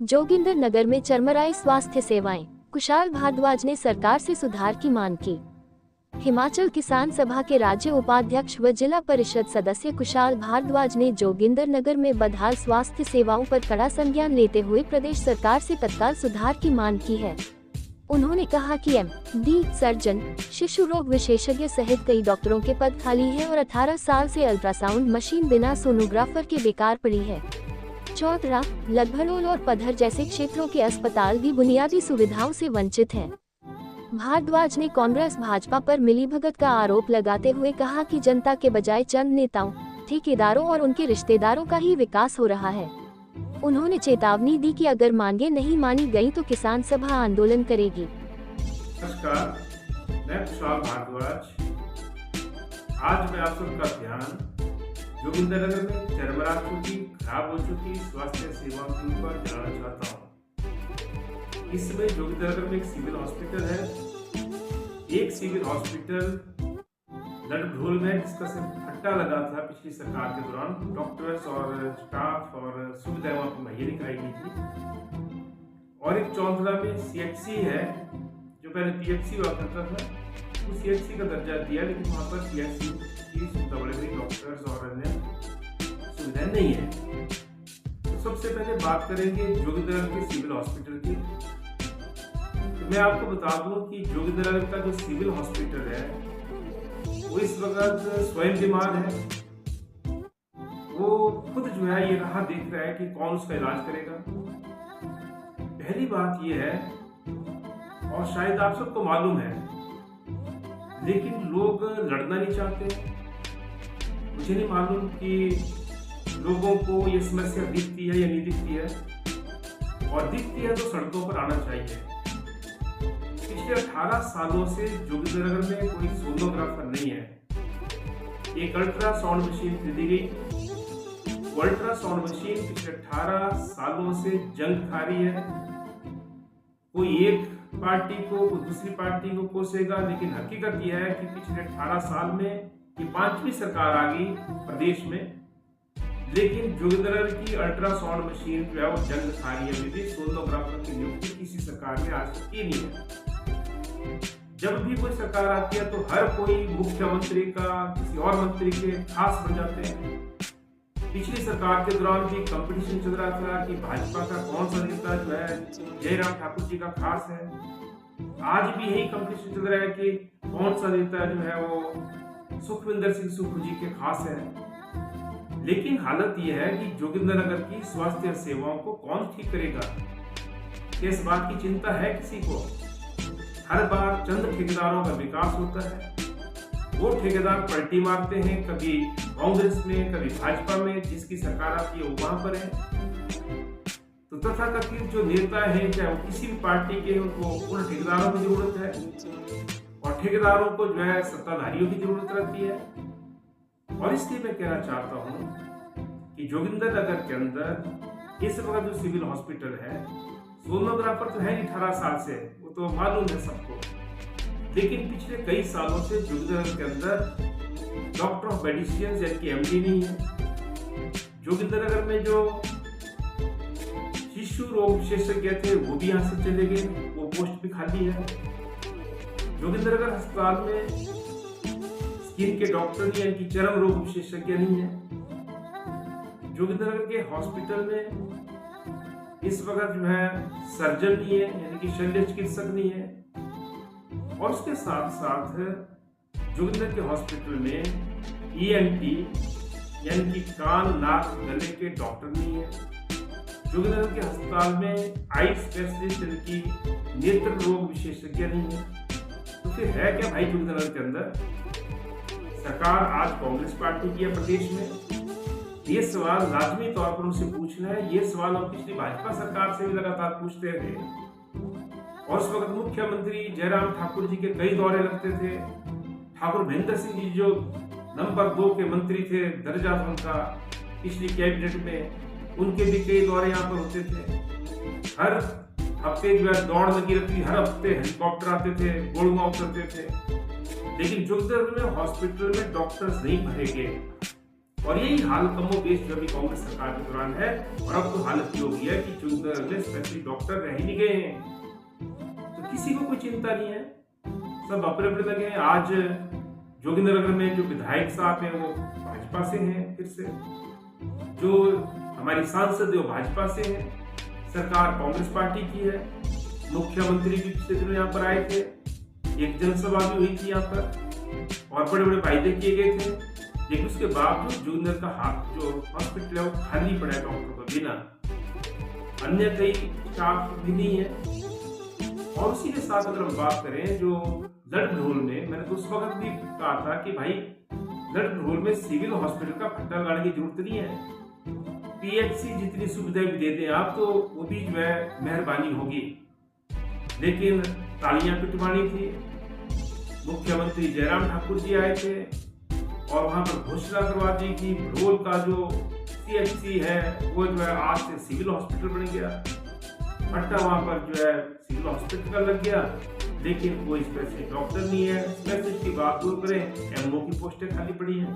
जोगिंदर नगर में चरमराई स्वास्थ्य सेवाएं। कुशाल भारद्वाज ने सरकार से सुधार की मांग की। हिमाचल किसान सभा के राज्य उपाध्यक्ष व जिला परिषद सदस्य कुशाल भारद्वाज ने जोगिंदर नगर में बदहाल स्वास्थ्य सेवाओं पर कड़ा संज्ञान लेते हुए प्रदेश सरकार से तत्काल सुधार की मांग की है। उन्होंने कहा कि एम.डी. सर्जन, शिशु रोग विशेषज्ञ सहित कई डॉक्टरों के पद खाली हैं और 18 साल से अल्ट्रासाउंड मशीन बिना सोनोग्राफर के बेकार पड़ी है। चौतरा, लगभड़ोल और पधर जैसे क्षेत्रों के अस्पताल भी बुनियादी सुविधाओं से वंचित हैं। भारद्वाज ने कांग्रेस भाजपा पर मिलीभगत का आरोप लगाते हुए कहा कि जनता के बजाय चंद नेताओं, ठेकेदारों और उनके रिश्तेदारों का ही विकास हो रहा है। उन्होंने चेतावनी दी कि अगर मांगे नहीं मानी गई तो किसान सभा आंदोलन करेगी। नमस्कार, मैं कुशाल भारद्वाज। आज मैं आप सबका ध्यान जोगिंदर नगर में चरमरा चुकी, खराब हो चुकी स्वास्थ्य सेवाओं के ऊपर दिलाना चाहता हूँ। इस समय जोगिंदर नगर में एक सिविल हॉस्पिटल है। एक सिविल हॉस्पिटल लगभड़ोल में जिसका सिर्फ फट्टा लगा था पिछली सरकार के दौरान, डॉक्टर्स और स्टाफ और सुविधाएं वहां पर मुहैया नहीं कराई गई थी। और एक चौंतरा में CHC है जो पहले PHC हुआ करता था, उस CHC का दर्जा दिया, लेकिन वहाँ पर CHC की सुविधा डॉक्टर्स और अन्य सुविधाएं नहीं है। तो सबसे पहले बात करेंगे जोगिंदर के सिविल हॉस्पिटल की। तो मैं आपको बता दूं कि जोगिंदर का जो सिविल हॉस्पिटल है वो इस वक्त स्वयं बीमार है। वो खुद जो है ये राह देख रहा है कि कौन उसका इलाज करेगा। पहली बात ये है, और शायद आप सबको मालूम है, लेकिन लोग लड़ना नहीं चाहते। मुझे नहीं मालूम कि लोगों को ये समस्या दिखती है या नहीं दिखती है, और दिखती है तो सड़कों पर आना चाहिए। पिछले 18 सालों से जोगिंदर नगर में कोई सोनोग्राफर नहीं है। एक अल्ट्रासाउंड मशीन खरीदी गई। वो अल्ट्रासाउंड मशीन पिछले 18 सालों से जंग खा रही है। कोई एक पार्टी को, कोई दूसरी पार्टी को कोसेगा, लेकिन हकीकत यह है कि पिछले 18 साल में ये 5वीं सरकार आ गई प्रदेश में, लेकिन जोगिंदर की अल्ट्रासाउंड मशीन जो है वो जंग खा रही है। अभी सोनोग्राफर की नियुक्ति किसी सरकार ने आज तक की नहीं है। जब भी कोई सरकार आती है तो हर कोई मुख्यमंत्री का, किसी और मंत्री के खास बन जाते हैं। पिछली सरकार के दौरान भी कंपटीशन चल रहा था कि भाजपा का कौन सा नेता जो है जयराम ठाकुर जी का खास है। आज भी यही कंपटीशन चल रहा है कि कौन सा नेता जो है वो सुखविंदर सिंह सुक्खू जी के खास है। लेकिन हालत यह है कि जोगिंदर नगर की स्वास्थ्य सेवाओं को कौन ठीक करेगा? इस बात की चिंता है किसी को? हर बार चंद ठेकेदारों का विकास होता है। वो ठेकेदार पलटी मारते हैं, कभी कांग्रेस में, कभी भाजपा में, जिसकी सरकार आती है वो वहां पर है। तो तथाकथित जो नेता है, चाहे वो किसी भी पार्टी के, उनको उन ठेकेदारों की जरूरत है, और ठेकेदारों को जो है सत्ताधारियों की जरूरत रहती है। और इसलिए मैं कहना चाहता हूँ कि जोगिंदर नगर के अंदर इस वक्त जो सिविल हॉस्पिटल है, सोनोग्राफर तो है 18 साल से, वो तो मालूम है सबको, लेकिन पिछले कई सालों से जोगिंदर के अंदर डॉक्टर ऑफ मेडिसिन यानी कि MD नहीं है। जोगिंदर नगर में जो शिशु रोग विशेषज्ञ थे वो भी यहाँ से चले गए, वो पोस्ट भी खाली है। जोगिंदर नगर अस्पताल में स्किन के डॉक्टर यानी कि चर्म रोग विशेषज्ञ नहीं है। जोगिंदर नगर के हॉस्पिटल में इस वक्त जो है सर्जन नहीं है, यानी कि शल्य चिकित्सक नहीं है। और उसके साथ साथ जोगिंदर के हॉस्पिटल में ENT यानी कि कान, नाक, गले के डॉक्टर नहीं है। जोगिंदर के अस्पताल में आई स्पेशलिस्ट यानी कि नेत्र रोग विशेषज्ञ नहीं है। तो फिर है क्या भाई जोगिंदर के अंदर? सरकार आज कांग्रेस पार्टी की है प्रदेश में। ये सवाल लाजमी तौर पर उनसे पूछना है। ये सवाल हम पिछली भाजपा सरकार से भी लगातार पूछते रहे, और उस वक्त मुख्यमंत्री जयराम ठाकुर जी के कई दौरे लगते थे। ठाकुर महेंद्र सिंह जी जो नंबर 2 के मंत्री थे, दर्जा था उनका पिछली कैबिनेट में, उनके भी कई दौरे यहाँ पर होते थे। हर हफ्ते जो है दौड़ लगी रहती, हर हफ्ते हेलीकॉप्टर आते थे, गोलुआ उतरते थे। लेकिन जोगिंदर में हॉस्पिटल में डॉक्टर्स नहीं भरे गए। और यही हाल कमोबेश जो अभी कांग्रेस सरकार के दौरान है। और अब तो हालत ये हो गई है कि जोगिंदरनगर में स्पेशली डॉक्टर रह ही नहीं गए हैं, तो किसी को कोई चिंता नहीं है, सब अपने अपने लगे हैं। आज जोगिंदरनगर में जो विधायक साहब हैं वो भाजपा से हैं, फिर से जो हमारी सांसद है वो भाजपा से है, सरकार कांग्रेस पार्टी की है, मुख्यमंत्री भी पिछले दिनों यहाँ पर आए थे, एक जनसभा भी हुई थी यहाँ पर और बड़े बड़े वायदे किए गए थे, लेकिन उसके बावजूद जोगिंदर का हाथ जो हॉस्पिटल है वो खाली पड़ा है डॉक्टर को बिना, अन्य कई स्टाफ भी नहीं है। और उसी के साथ अगर हम बात करें जो लड़ढोल में, मैंने तो उस वक्त भी कहा था कि भाई लड़ढोल में सिविल हॉस्पिटल का फट्टा लगाने की जरूरत नहीं है, पीएचसी जितनी सुविधाएं भी दे दें आप तो वो भी जो है मेहरबानी होगी, लेकिन तालियां पिटवानी थी। मुख्यमंत्री जयराम ठाकुर जी आए थे और वहां पर घोषणा करवा दी कि ढोल का जो सीएचसी है वो जो है आज से सिविल हॉस्पिटल बन गया, फट्टा वहां पर जो है सिविल हॉस्पिटल का लग गया, लेकिन कोई स्पेशलिस्ट डॉक्टर नहीं है। स्पेशलिस्ट की बात दूर करें, एमओ की पोस्टें खाली पड़ी हैं,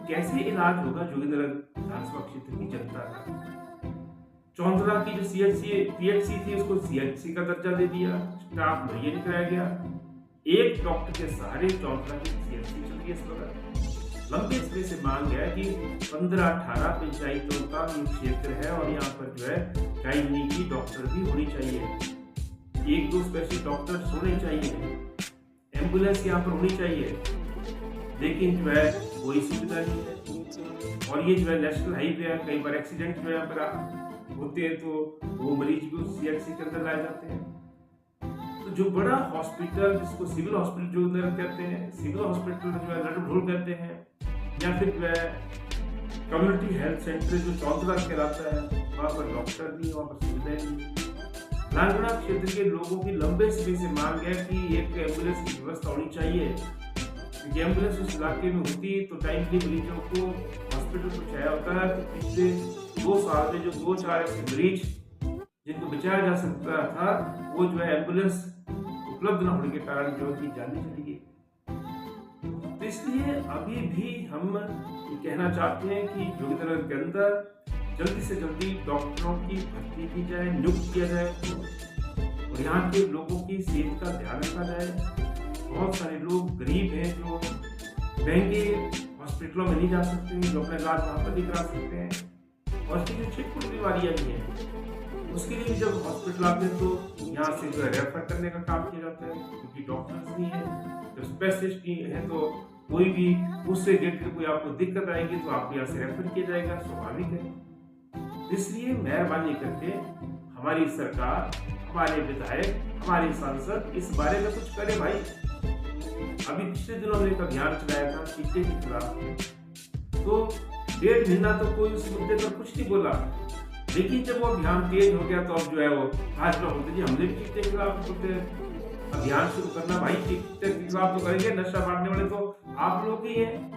कैसे इलाज होगा जोगिंदरनगर विधानसभा क्षेत्र की जनता का। चौंतरा की जो पीएचसी थी उसको सीएचसी का दर्जा दे दिया, स्टाफ मुहैया नहीं कराया गया, एक डॉक्टर के सहारे चौंतरा की सीएचसी चल रही है इस वक्त। लंबे समय से मांग है कि 15-18 पंचायतों का ये क्षेत्र है और यहाँ पर जो है गायनिक की डॉक्टर भी होनी चाहिए, 1-2 स्पेशलिस्ट डॉक्टर होने चाहिए, एम्बुलेंस यहाँ पर होनी चाहिए, लेकिन जो है कोई सुविधा नहीं है। और ये जो है नेशनल हाईवे है, कई बार एक्सीडेंट जो है पर होते हैं तो वो मरीज भी उस सीएचसी के अंदर लाए जाते हैं। तो जो बड़ा हॉस्पिटल जिसको सिविल हॉस्पिटल जो कहते हैं, सिविल हॉस्पिटल जो है लड़ढोल कहते हैं, या फिर जो है कम्युनिटी हेल्थ सेंटर जो चौंतरा कहलाता है, वहाँ पर डॉक्टर नहीं, वहाँ पर सुविधाएं नहीं। लालगढ़ क्षेत्र के लोगों की लंबे समय से मांग है कि एक एम्बुलेंस की व्यवस्था होनी चाहिए, क्योंकि एम्बुलेंस उस इलाके में होती तो टाइमली मरीजों को हॉस्पिटल पहुंचाया होता है। तो पिछले 2 साल में जो 2-4 ऐसे मरीज जिनको बचाया जा सकता था वो जो है एम्बुलेंस उपलब्ध न होने के कारण जो है जाने चली गई। तो इसलिए अभी भी हम ये कहना चाहते हैं कि जोगिंदरनगर के अंदर जल्दी से जल्दी डॉक्टरों की भर्ती की जाए, नियुक्त किया जाए और यहाँ के लोगों की सेहत का ध्यान रखा जाए। बहुत सारे लोग गरीब हैं जो महंगे हॉस्पिटलों में नहीं जा सकते, जो अपना इलाज वहाँ पर नहीं करा सकते हैं, और इसकी जो छिटपुट बीमारियाँ भी हैं उसके लिए जब हॉस्पिटल आते हैं तो यहाँ से जो है रेफर करने का काम किया जाता है, क्योंकि डॉक्टर्स नहीं है, जब स्पेशलिस्ट नहीं है तो कोई भी उससे रिलेटेड कोई आपको दिक्कत आएगी तो आपको यहाँ से रेफर किया जाएगा, स्वाभाविक है। इसलिए मेहरबानी करके हमारी सरकार, हमारे विधायक, हमारे सांसद इस बारे में कुछ करे भाई। अभी पिछले दिनों में एक अभियान चलाया था चिट्टे के खिलाफ, तो 1.5 महीना तो कोई उस मुद्दे पर कुछ नहीं बोला, लेकिन जब वो अभियान तेज हो गया तो अब जो है वो भाजपा बोलते जी हमने भी चिट्टे के खिलाफ अभियान शुरू करना। भाई चिट्टे के खिलाफ तो करेंगे, नशा बांटने वाले तो आप लोग ही हैं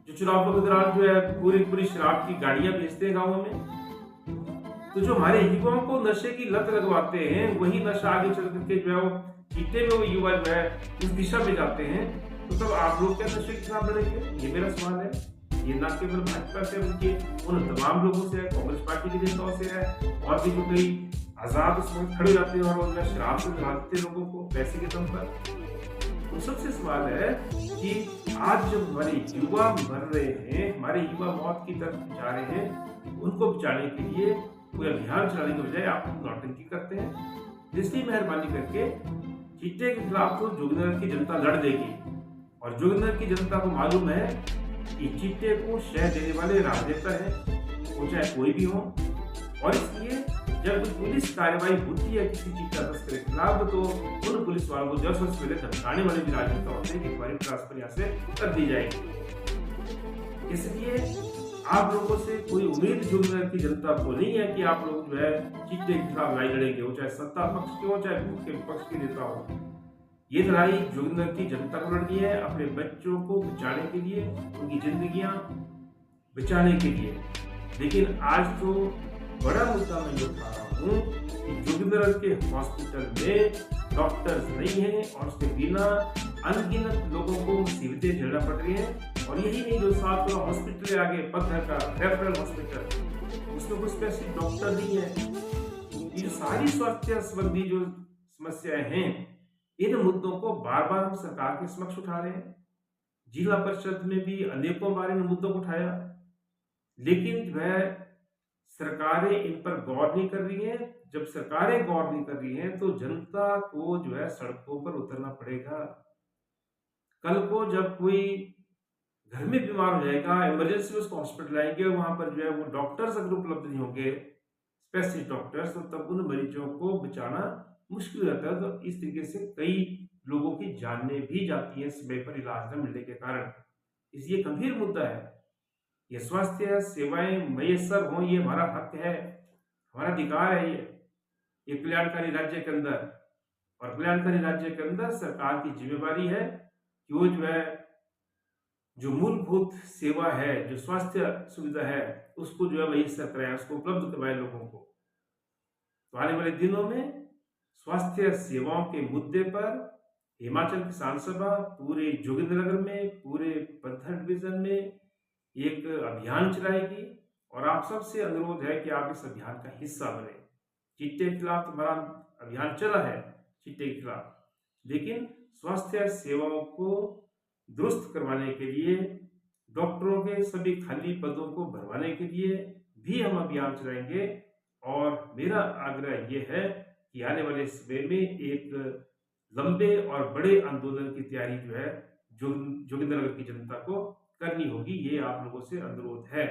जो चुनाव के दौरान जो है पूरी शराब की गाड़ियां बेचते हैं गाँवों में। तो जो हमारे युवाओं को नशे की लत लगवाते हैं वही नशा आगे चल करके जो है वो चिट्टे में वो युवा जो है उस दिशा में जाते हैं, तो तब आप लोग क्या नशे के खिलाफ लड़ेंगे? ये मेरा सवाल है। ये ना केवल भाजपा से उनके उन तमाम लोगों से है, कांग्रेस पार्टी के नेताओं से है, और भी जो कई आजाद उस वक्त खड़े रहते हैं और उनका शराब से दिलाते लोगों को पैसे के दम पर। तो सबसे सवाल है कि आज जब हमारे युवा मर रहे हैं, हमारे युवा मौत की तरफ जा रहे हैं, उनको बचाने के लिए कोई अभियान चलाने के बजाय आप नौटंकी करते हैं। इसलिए मेहरबानी करके चिट्टे के खिलाफ तो जोगिंदरनगर की जनता लड़ देगी, और जोगिंदरनगर की जनता को मालूम है कि चिट्टे को शह देने वाले राजनेता है, वो चाहे कोई भी हो। और इसलिए जब पुलिस कार्रवाई होती है किसी चिट्टा तस्कर के खिलाफ तो उन पुलिस वालों को 10 वर्ष पहले धमकाने वाले भी राजनेता होते हैं कि तुम्हारी ट्रांसफर यहाँ से कर दी जाएगी। इसलिए आप लोगों से कोई उम्मीद जोगिंदरनगर की जनता को नहीं है कि आप लोग जो है चिट्टे के खिलाफ लड़ाई लड़ेंगे, वो चाहे सत्ता पक्ष के हो चाहे विपक्ष के नेता हो। ये लड़ाई जोगिंदरनगर की जनता को लड़नी है, अपने बच्चों को बचाने के लिए, उनकी जिंदगियां बचाने के लिए। लेकिन आज तो बड़ा मुद्दा मैं ये उठा रहा हूँ कि जोगिंदरनगर के हॉस्पिटल में डॉक्टर्स नहीं है और उसके बिना अनगिनत लोगों को मुसीबतें झेलना पड़ रही है। और यही नहीं, जो 7 हॉस्पिटल है आगे पत्थर का रेफरल हॉस्पिटल, उसमें कोई स्पेसिफिक डॉक्टर नहीं है। ये सारी स्वास्थ्य संबंधी जो समस्याएं हैं, इन मुद्दों को बार बार हम सरकार के समक्ष उठा रहे हैं। जिला परिषद में भी अनेकों बार इन मुद्दों को उठाया, लेकिन वह सरकारें इन पर गौर नहीं कर रही हैं। जब सरकारें गौर नहीं कर रही हैं तो जनता को जो है सड़कों पर उतरना पड़ेगा। कल को जब कोई घर में बीमार हो जाएगा, इमरजेंसी में उसको हॉस्पिटल आएंगे और वहां पर जो है वो डॉक्टर्स अगर उपलब्ध नहीं होंगे, स्पेशलिस्ट डॉक्टर्स, तो तब उन मरीजों को बचाना मुश्किल हो जाता है। तो इस तरीके से कई लोगों की जानें भी जाती हैं समय पर इलाज न मिलने के कारण। इसलिए गंभीर मुद्दा है। ये स्वास्थ्य सेवाएं मयसर हों, ये हमारा हक है, हमारा अधिकार है। ये कल्याणकारी राज्य के अंदर, और कल्याणकारी राज्य के अंदर सरकार की जिम्मेवारी है कि वो जो है जो मूलभूत सेवा है, जो स्वास्थ्य सुविधा है, उसको जो है मयसर कराए, उसको उपलब्ध करवाए लोगों को। तो आने वाले दिनों में स्वास्थ्य सेवाओं के मुद्दे पर हिमाचल किसान सभा पूरे जोगिंद्रनगर में, पूरे पत्थर डिवीजन में एक अभियान चलाएगी, और आप सबसे अनुरोध है कि आप इस अभियान का हिस्सा बने। चिट्टे के खिलाफ हमारा अभियान चला है, चिट्टे के खिलाफ, लेकिन स्वास्थ्य सेवाओं को दुरुस्त करवाने के लिए, डॉक्टरों के सभी खाली पदों को भरवाने के लिए भी हम अभियान चलाएंगे। और मेरा आग्रह यह है कि आने वाले समय में एक लंबे और बड़े आंदोलन की तैयारी जो है जोगिंद्रनगर की जनता को करनी होगी। ये आप लोगों से अनुरोध है।